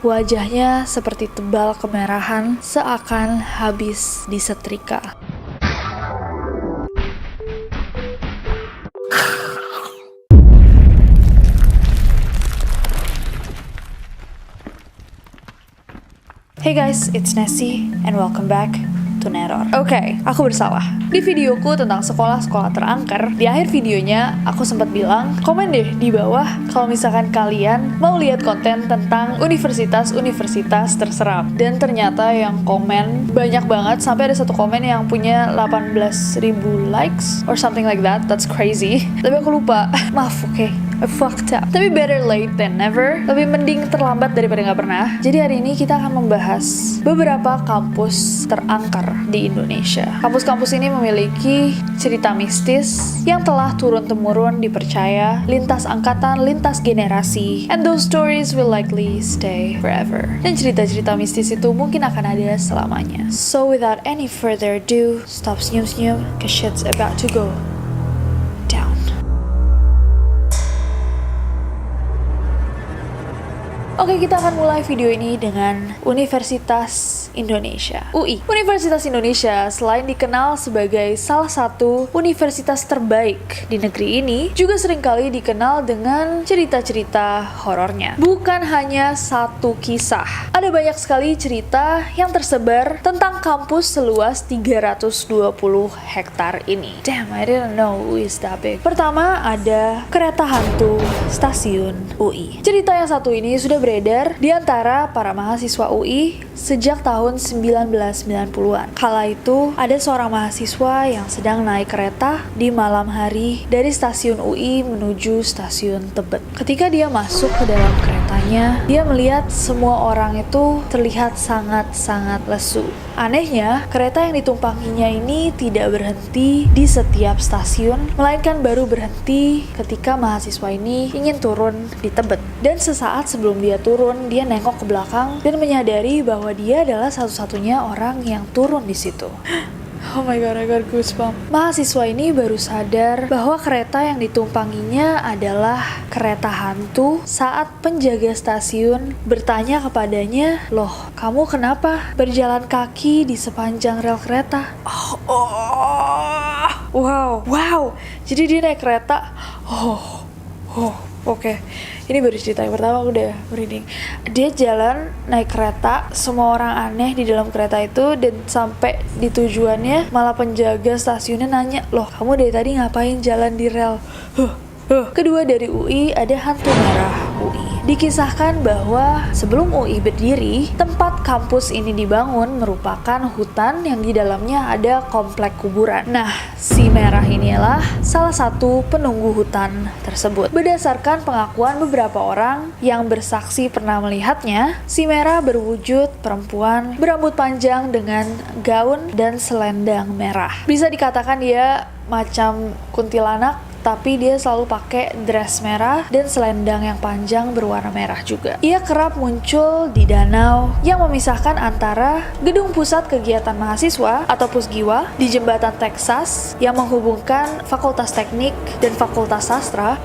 Wajahnya seperti tebal kemerahan, seakan habis disetrika. Hey guys, it's Nessie and welcome back to Neror. Oke, aku bersalah. Di videoku tentang sekolah-sekolah terangker, di akhir videonya aku sempat bilang, komen deh di bawah kalau misalkan kalian mau lihat konten tentang universitas-universitas terseram. Dan ternyata yang komen banyak banget, sampai ada satu komen yang punya 18.000 likes or something like that. That's crazy. Tapi aku lupa. Maaf, oke. I fucked up. Tapi better late than never. Lebih mending terlambat daripada nggak pernah. Jadi hari ini kita akan membahas beberapa kampus terangker di Indonesia. Kampus-kampus ini memiliki cerita mistis yang telah turun-temurun dipercaya lintas angkatan, lintas generasi. And those stories will likely stay forever. Dan cerita-cerita mistis itu mungkin akan ada selamanya. So without any further ado, stop senyum-senyum, cause shit's about to go down. Oke, kita akan mulai video ini dengan Universitas Indonesia, UI. Universitas Indonesia selain dikenal sebagai salah satu universitas terbaik di negeri ini, juga seringkali dikenal dengan cerita-cerita horornya. Bukan hanya satu kisah, ada banyak sekali cerita yang tersebar tentang kampus seluas 320 hektar ini. Damn, I didn't know UI is that big. Pertama ada kereta hantu stasiun UI. Cerita yang satu ini sudah beredar di antara para mahasiswa UI sejak tahun 1990-an. Kala itu, ada seorang mahasiswa yang sedang naik kereta di malam hari dari stasiun UI menuju stasiun Tebet. Ketika dia masuk ke dalam keretanya, dia melihat semua orang itu terlihat sangat-sangat lesu. Anehnya, kereta yang ditumpanginya ini tidak berhenti di setiap stasiun, melainkan baru berhenti ketika mahasiswa ini ingin turun di Tebet. Dan sesaat sebelum dia turun, dia nengok ke belakang dan menyadari bahwa dia adalah satu-satunya orang yang turun di situ. Oh my god, I got goosebumps. Mahasiswa ini baru sadar bahwa kereta yang ditumpanginya adalah kereta hantu saat penjaga stasiun bertanya kepadanya, "Loh, kamu kenapa berjalan kaki di sepanjang rel kereta?" Wow. Jadi dia naik kereta. Oke. Ini baru cerita yang pertama, aku udah merinding. Dia jalan naik kereta, semua orang aneh di dalam kereta itu, dan sampai di tujuannya malah penjaga stasiunnya nanya, "Loh, kamu dari tadi ngapain jalan di rel?" Kedua dari UI ada hantu merah UI. Dikisahkan bahwa sebelum UI berdiri, tempat kampus ini dibangun merupakan hutan yang di dalamnya ada komplek kuburan. Nah, si merah inilah salah satu penunggu hutan tersebut. Berdasarkan pengakuan beberapa orang yang bersaksi pernah melihatnya, si merah berwujud perempuan berambut panjang dengan gaun dan selendang merah. Bisa dikatakan dia macam kuntilanak, tapi dia selalu pakai dress merah dan selendang yang panjang berwarna merah juga. Ia kerap muncul di danau yang memisahkan antara gedung pusat kegiatan mahasiswa atau Pusgiwa di jembatan Texas yang menghubungkan Fakultas Teknik dan Fakultas Sastra.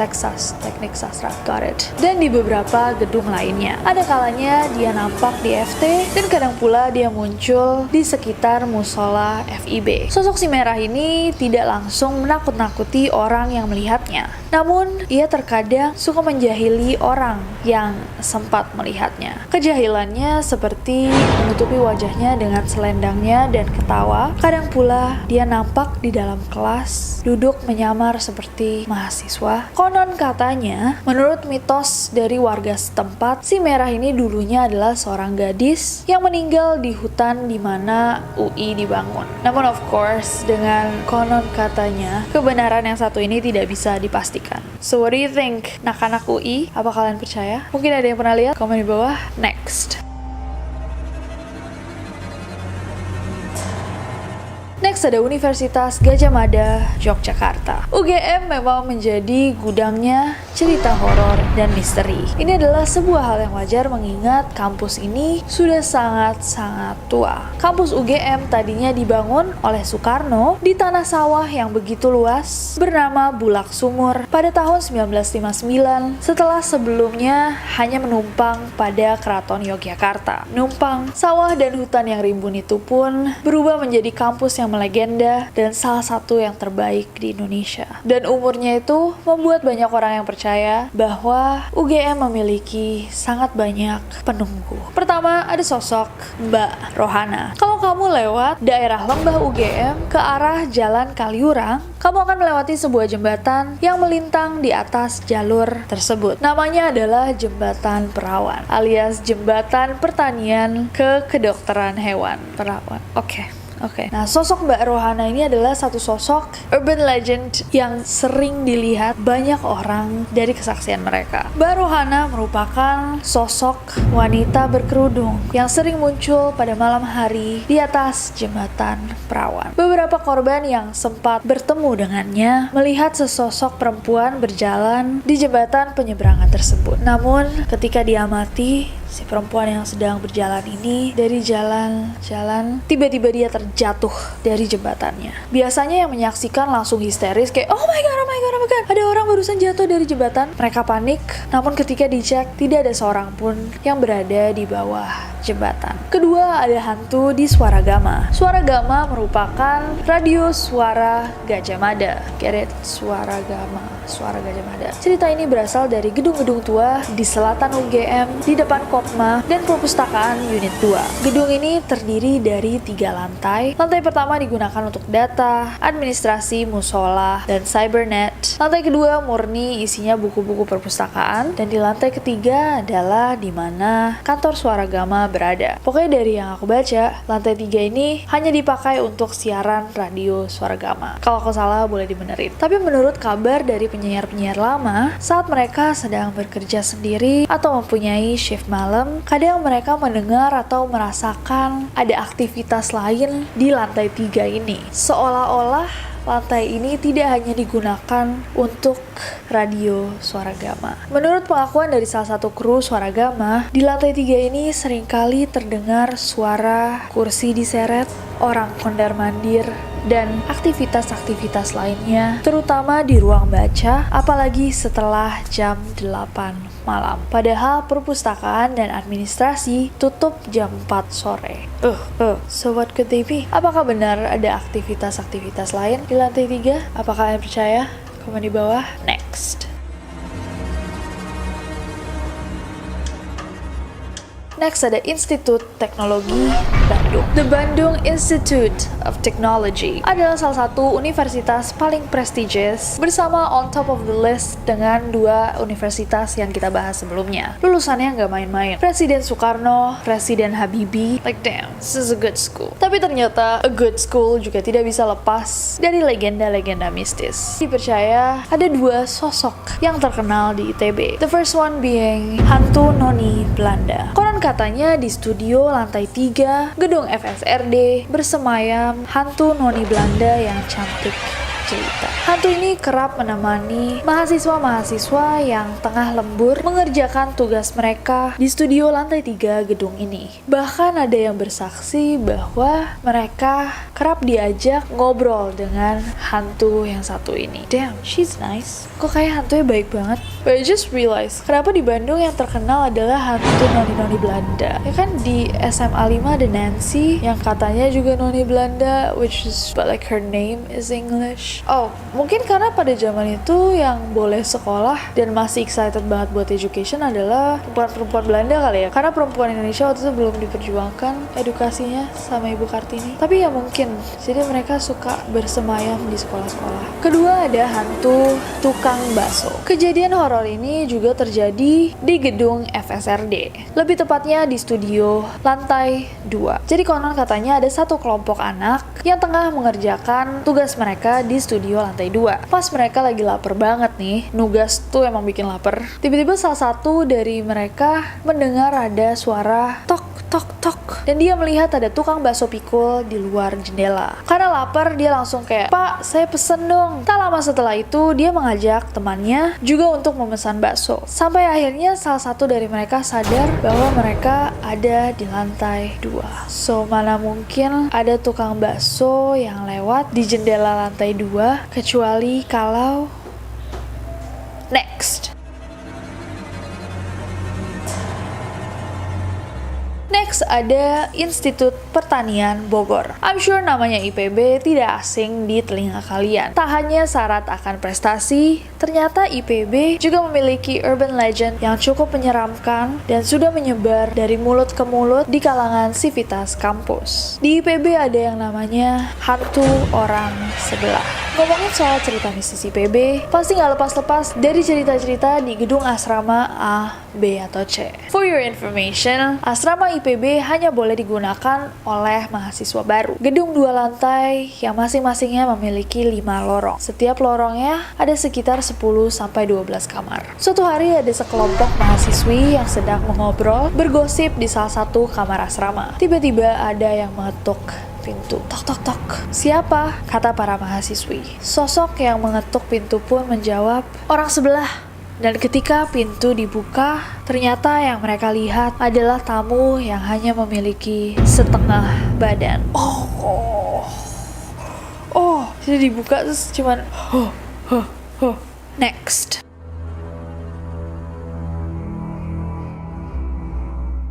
Texas Teknik Sastra, got it. Dan di beberapa gedung lainnya. Ada kalanya dia nampak di FT dan kadang pula dia muncul di sekitar musola FIB. Sosok si merah ini tidak langsung menakut-nakuti orang yang melihatnya. Namun, ia terkadang suka menjahili orang yang sempat melihatnya. Kejahilannya seperti menutupi wajahnya dengan selendangnya dan ketawa. Kadang pula, dia nampak di dalam kelas, duduk menyamar seperti mahasiswa. Konon katanya, menurut mitos dari warga setempat, si merah ini dulunya adalah seorang gadis yang meninggal di hutan di mana UI dibangun. Namun of course, dengan konon katanya, kebenaran yang satu ini tidak bisa dipastikan. So what do you think? Anak-anak UI, apa kalian percaya? Mungkin ada yang pernah lihat? Komen di bawah. Next. Next ada Universitas Gadjah Mada, Yogyakarta. UGM memang menjadi gudangnya cerita horor dan misteri. Ini adalah sebuah hal yang wajar mengingat kampus ini sudah sangat-sangat tua. Kampus UGM tadinya dibangun oleh Soekarno di tanah sawah yang begitu luas bernama Bulak Sumur pada tahun 1959 setelah sebelumnya hanya menumpang pada Keraton Yogyakarta. Numpang, sawah dan hutan yang rimbun itu pun berubah menjadi kampus yang melegenda dan salah satu yang terbaik di Indonesia. Dan umurnya itu membuat banyak orang yang percaya bahwa UGM memiliki sangat banyak penunggu. Pertama, ada sosok Mbak Rohana. Kalau kamu lewat daerah Lembah UGM ke arah Jalan Kaliurang, kamu akan melewati sebuah jembatan yang melintang di atas jalur tersebut. Namanya adalah Jembatan Perawan, alias Jembatan Pertanian ke Kedokteran Hewan. Perawan. Oke. Nah, sosok Mbak Rohana ini adalah satu sosok urban legend yang sering dilihat banyak orang dari kesaksian mereka. Mbak Rohana merupakan sosok wanita berkerudung yang sering muncul pada malam hari di atas jembatan perawan. Beberapa korban yang sempat bertemu dengannya melihat sesosok perempuan berjalan di jembatan penyeberangan tersebut. Namun, ketika diamati, si perempuan yang sedang berjalan ini dari jalan tiba-tiba dia terjatuh dari jembatannya. Biasanya yang menyaksikan langsung histeris kayak oh my god, ada orang barusan jatuh dari jembatan. Mereka panik, namun ketika dicek tidak ada seorang pun yang berada di bawah jembatan. Kedua, ada hantu di Swaragama. Swaragama merupakan radio suara Gajah Mada. Get it? Suara Gajah Mada. Cerita ini berasal dari gedung-gedung tua di selatan UGM, di depan Kopma dan perpustakaan unit 2. Gedung ini terdiri dari 3 lantai. Lantai pertama digunakan untuk data, administrasi, musola, dan cybernet. Lantai kedua murni isinya buku-buku perpustakaan, dan di lantai ketiga adalah di mana kantor Swaragama berada. Pokoknya dari yang aku baca, lantai 3 ini hanya dipakai untuk siaran radio Swaragama. Kalau aku salah boleh dibenerin. Tapi menurut kabar dari penyiar-penyiar lama, saat mereka sedang bekerja sendiri atau mempunyai shift malam, kadang mereka mendengar atau merasakan ada aktivitas lain di lantai 3 ini. Seolah-olah lantai ini tidak hanya digunakan untuk radio Swaragama. Menurut pengakuan dari salah satu kru Swaragama, di lantai 3 ini seringkali terdengar suara kursi diseret, orang mondar-mandir, dan aktivitas-aktivitas lainnya, terutama di ruang baca, apalagi setelah jam 8 malam. Padahal perpustakaan dan administrasi tutup jam 4 sore. So what could they be? Apakah benar ada aktivitas-aktivitas lain di lantai 3? Apakah kalian percaya? Komen di bawah. Next. Next ada Institut Teknologi Bandung. The Bandung Institute of Technology adalah salah satu universitas paling prestigious bersama on top of the list dengan 2 universitas yang kita bahas sebelumnya. Lulusannya nggak main-main. Presiden Soekarno, Presiden Habibie, like damn, this is a good school. Tapi ternyata a good school juga tidak bisa lepas dari legenda-legenda mistis. Dipercaya ada 2 sosok yang terkenal di ITB. The first one being hantu noni Belanda. Konon katanya di studio lantai 3 gedung FSRD bersemayam hantu noni Belanda yang cantik jelita. Hantu ini kerap menemani mahasiswa-mahasiswa yang tengah lembur mengerjakan tugas mereka di studio lantai 3 gedung ini. Bahkan ada yang bersaksi bahwa mereka kerap diajak ngobrol dengan hantu yang satu ini. Damn, she's nice. Kok kayak hantunya baik banget. But I just realized, kenapa di Bandung yang terkenal adalah hantu noni-noni Belanda. Ya kan di SMA 5 ada Nancy yang katanya juga noni Belanda, which is but like her name is English. Oh, mungkin karena pada zaman itu yang boleh sekolah dan masih excited banget buat education adalah perempuan-perempuan Belanda kali ya. Karena perempuan Indonesia waktu itu belum diperjuangkan edukasinya sama Ibu Kartini. Tapi ya mungkin, jadi mereka suka bersemayam di sekolah-sekolah. Kedua ada hantu tukang bakso. Kejadian horor ini juga terjadi di gedung FSRD. Lebih tepatnya di studio lantai 2. Jadi konon katanya ada satu kelompok anak yang tengah mengerjakan tugas mereka di studio lantai 2. Pas mereka lagi lapar banget nih, nugas tuh emang bikin lapar. Tiba-tiba salah satu dari mereka mendengar ada suara tok tok tok dan dia melihat ada tukang bakso pikul di luar jendela. Karena lapar, dia langsung kayak, "Pak, saya pesen dong." Tak lama setelah itu, dia mengajak temannya juga untuk memesan bakso. Sampai akhirnya salah satu dari mereka sadar bahwa mereka ada di lantai 2. So, mana mungkin ada tukang bakso yang lewat di jendela lantai 2 kecuali kalau... Next ada Institut Pertanian Bogor. I'm sure namanya IPB tidak asing di telinga kalian. Tak hanya syarat akan prestasi, ternyata IPB juga memiliki urban legend yang cukup menyeramkan dan sudah menyebar dari mulut ke mulut di kalangan sivitas kampus. Di IPB ada yang namanya hantu orang sebelah. Ngomongin soal cerita mistis IPB, pasti nggak lepas-lepas dari cerita-cerita di gedung asrama A, B, atau C. For your information, asrama IPB hanya boleh digunakan oleh mahasiswa baru. Gedung 2 lantai yang masing-masingnya memiliki 5 lorong. Setiap lorongnya ada sekitar 10-12 kamar. Suatu hari ada sekelompok mahasiswi yang sedang mengobrol, bergosip di salah satu kamar asrama. Tiba-tiba ada yang mengetuk pintu. Tok tok tok. "Siapa?" kata para mahasiswi. Sosok yang mengetuk pintu pun menjawab, "Orang sebelah." Dan ketika pintu dibuka, ternyata yang mereka lihat adalah tamu yang hanya memiliki setengah badan. Jadi dibuka terus cuman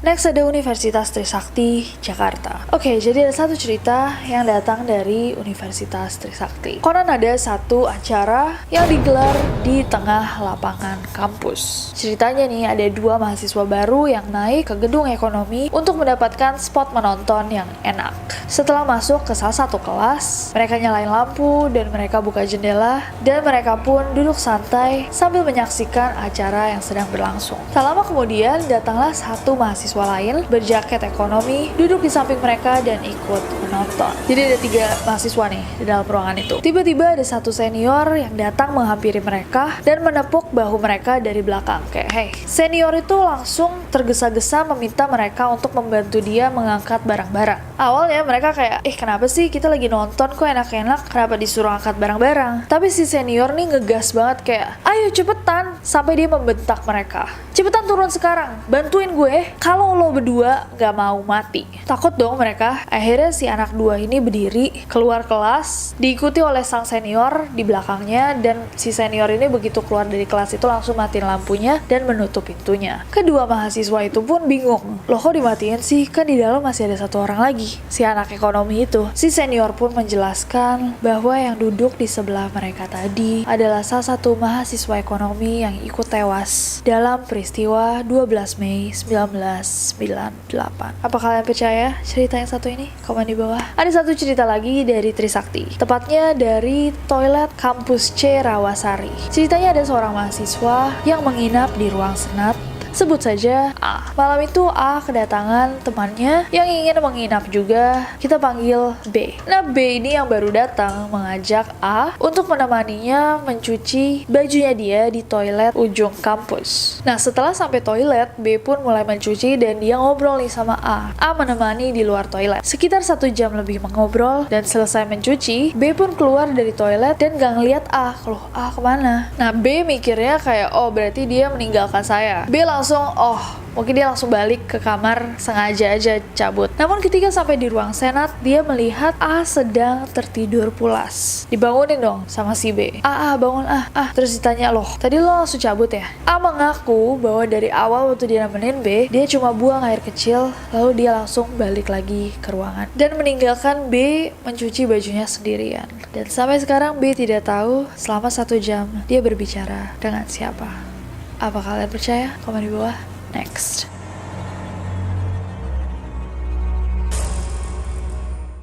Next ada Universitas Trisakti, Jakarta. Oke, jadi ada satu cerita yang datang dari Universitas Trisakti. Konon ada satu acara yang digelar di tengah lapangan kampus. Ceritanya nih, ada 2 mahasiswa baru yang naik ke gedung ekonomi untuk mendapatkan spot menonton yang enak. Setelah masuk ke salah satu kelas, mereka nyalain lampu dan mereka buka jendela dan mereka pun duduk santai sambil menyaksikan acara yang sedang berlangsung. Tak lama kemudian, datanglah satu mahasiswa lain berjaket ekonomi duduk di samping mereka dan ikut menonton. Jadi ada 3 mahasiswa nih di dalam ruangan itu. Tiba-tiba ada satu senior yang datang menghampiri mereka dan menepuk bahu mereka dari belakang. Kayak, "Hey." Senior itu langsung tergesa-gesa meminta mereka untuk membantu dia mengangkat barang-barang. Awalnya mereka kayak, "Kenapa sih, kita lagi nonton kok enak-enak, kenapa disuruh angkat barang-barang?" Tapi si senior nih ngegas banget kayak, "Ayo cepetan." Sampai dia membentak mereka, "Cepetan turun sekarang, bantuin gue. Kalau lo berdua gak mau mati." Takut dong mereka. Akhirnya si anak 2 ini berdiri, keluar kelas, diikuti oleh sang senior di belakangnya, dan si senior ini begitu keluar dari kelas itu langsung matiin lampunya dan menutup pintunya. Kedua mahasiswa itu pun bingung. "Loh, kok dimatiin sih? Kan di dalam masih ada satu orang lagi." Si anak ekonomi itu. Si senior pun menjelaskan bahwa yang duduk di sebelah mereka tadi adalah salah satu mahasiswa ekonomi yang ikut tewas dalam peristiwa 12 Mei 1998. Apa kalian percaya cerita yang satu ini? Komen di bawah. Ada satu cerita lagi dari Trisakti, tepatnya dari toilet kampus C Rawasari. Ceritanya ada seorang mahasiswa yang menginap di ruang senat. Sebut saja A. Malam itu A kedatangan temannya yang ingin menginap juga. Kita panggil B. Nah, B ini yang baru datang mengajak A untuk menemaninya mencuci bajunya dia di toilet ujung kampus. Nah, setelah sampai toilet, B pun mulai mencuci dan dia ngobrol nih sama A. A menemani di luar toilet. Sekitar 1 jam lebih mengobrol dan selesai mencuci, B pun keluar dari toilet dan gak ngeliat A. Loh, A kemana? Nah, B mikirnya kayak, "Oh, berarti dia meninggalkan saya." B langsung, mungkin dia langsung balik ke kamar, sengaja aja cabut. Namun ketika sampai di ruang senat, dia melihat A sedang tertidur pulas. Dibangunin dong sama si B. Bangun Terus ditanya, "Loh, tadi lo langsung cabut ya?" A mengaku bahwa dari awal waktu dia nemenin B, dia cuma buang air kecil, lalu dia langsung balik lagi ke ruangan dan meninggalkan B mencuci bajunya sendirian. Dan sampai sekarang B tidak tahu selama 1 jam dia berbicara dengan siapa. Apa kalian percaya? Komen di bawah. Next.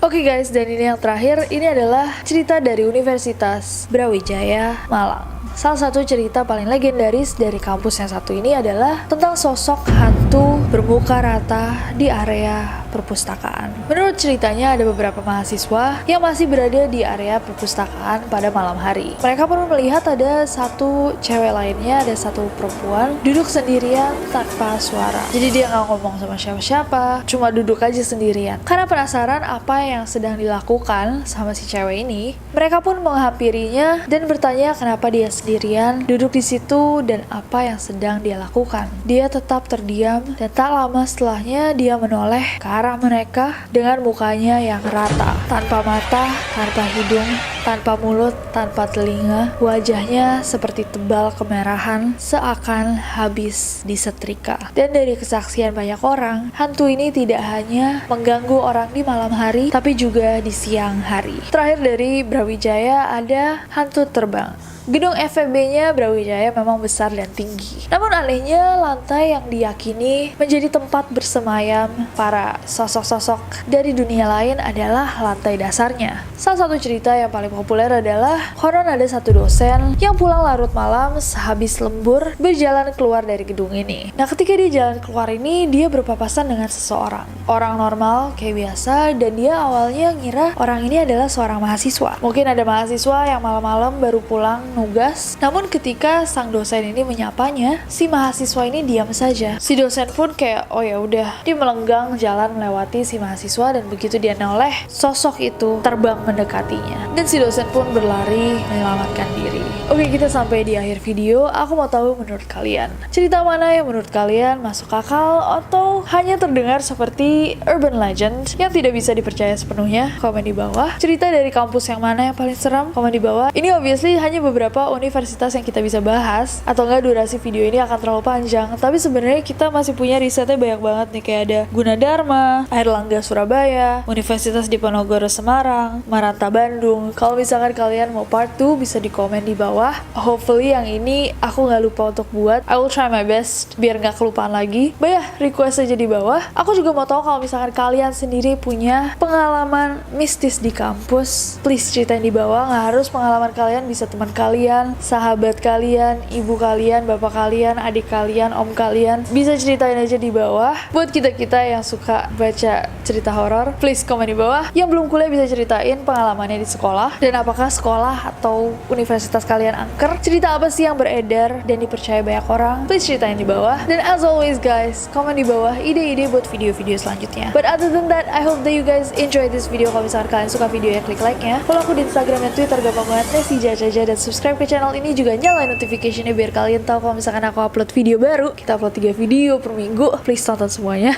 Oke guys, dan ini yang terakhir. Ini adalah cerita dari Universitas Brawijaya, Malang. Salah satu cerita paling legendaris dari kampus yang satu ini adalah tentang sosok hantu bermuka rata di area perpustakaan. Menurut ceritanya ada beberapa mahasiswa yang masih berada di area perpustakaan pada malam hari. Mereka pun melihat ada satu cewek lainnya, ada satu perempuan duduk sendirian tanpa suara. Jadi dia nggak ngomong sama siapa-siapa, cuma duduk aja sendirian. Karena penasaran apa yang sedang dilakukan sama si cewek ini, mereka pun menghampirinya dan bertanya kenapa dia sendirian duduk di situ dan apa yang sedang dia lakukan. Dia tetap terdiam dan tak lama setelahnya dia menoleh ke arah mereka dengan mukanya yang rata, tanpa mata, tanpa hidung, tanpa mulut, tanpa telinga. Wajahnya seperti tebal kemerahan, seakan habis disetrika. Dan dari kesaksian banyak orang, hantu ini tidak hanya mengganggu orang di malam hari, tapi juga di siang hari. Terakhir dari Brawijaya ada hantu terbang. Gedung FEB-nya Brawijaya memang besar dan tinggi. Namun anehnya lantai yang diyakini menjadi tempat bersemayam para sosok-sosok dari dunia lain adalah lantai dasarnya. Salah satu cerita yang paling populer adalah konon ada satu dosen yang pulang larut malam sehabis lembur berjalan keluar dari gedung ini. Nah, ketika dia jalan keluar ini, dia berpapasan dengan seseorang. Orang normal kayak biasa, dan dia awalnya ngira orang ini adalah seorang mahasiswa. Mungkin ada mahasiswa yang malam-malam baru pulang nugas. Namun ketika sang dosen ini menyapanya, si mahasiswa ini diam saja. Si dosen pun kayak, oh ya udah. Dia melenggang jalan melewati si mahasiswa, dan begitu dia noleh, sosok itu terbang mendekatinya. Dan si dosen pun berlari menyelamatkan diri. Oke, kita sampai di akhir video. Aku mau tahu menurut kalian, cerita mana yang menurut kalian masuk akal atau hanya terdengar seperti urban legend yang tidak bisa dipercaya sepenuhnya? Komen di bawah. Cerita dari kampus yang mana yang paling seram? Komen di bawah. Ini obviously hanya beberapa universitas yang kita bisa bahas, atau enggak durasi video ini akan terlalu panjang. Tapi sebenarnya kita masih punya risetnya banyak banget nih, kayak ada Gunadarma, Airlangga Surabaya, Universitas Diponegoro Semarang, Maranta Bandung. Kalau misalkan kalian mau part 2 bisa di komen di bawah. Hopefully yang ini aku nggak lupa untuk buat. I will try my best biar nggak kelupaan lagi. Bah ya, request aja di bawah. Aku juga mau tahu kalau misalkan kalian sendiri punya pengalaman mistis di kampus. Please ceritain di bawah. Nggak harus pengalaman kalian, bisa teman kalian, sahabat kalian, ibu kalian, bapak kalian, adik kalian, om kalian. Bisa ceritain aja di bawah. Buat kita-kita yang suka baca cerita horor, please komen di bawah. Yang belum kuliah bisa ceritain pengalamannya di sekolah, dan apakah sekolah atau universitas kalian angker. Cerita apa sih yang beredar dan dipercaya banyak orang? Please ceritain di bawah. Dan as always guys, komen di bawah ide-ide buat video-video selanjutnya. But other than that, I hope that you guys enjoy this video. Kalau misalkan kalian suka videonya, klik like-nya. Follow aku di Instagram dan Twitter, gampang banget, Nesi Jajaja. Dan subscribe ke channel ini, juga nyalain notification-nya biar kalian tahu kalau misalkan aku upload video baru. Kita upload 3 video per minggu. Please tonton semuanya.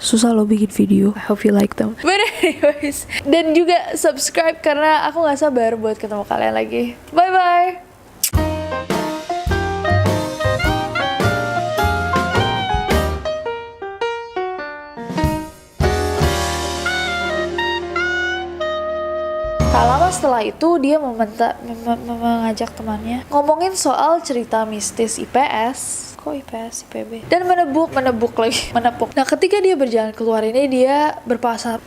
Susah loh bikin video. I hope you like them. But anyways, dan juga subscribe karena aku gak sabar buat ketemu kalian lagi. Bye-bye! Tak lama setelah itu dia mengajak temannya ngomongin soal cerita mistis IPS. Kok IPS, IPB? Dan menepuk lagi, menepuk. Nah, ketika dia berjalan keluar ini, dia berpapasan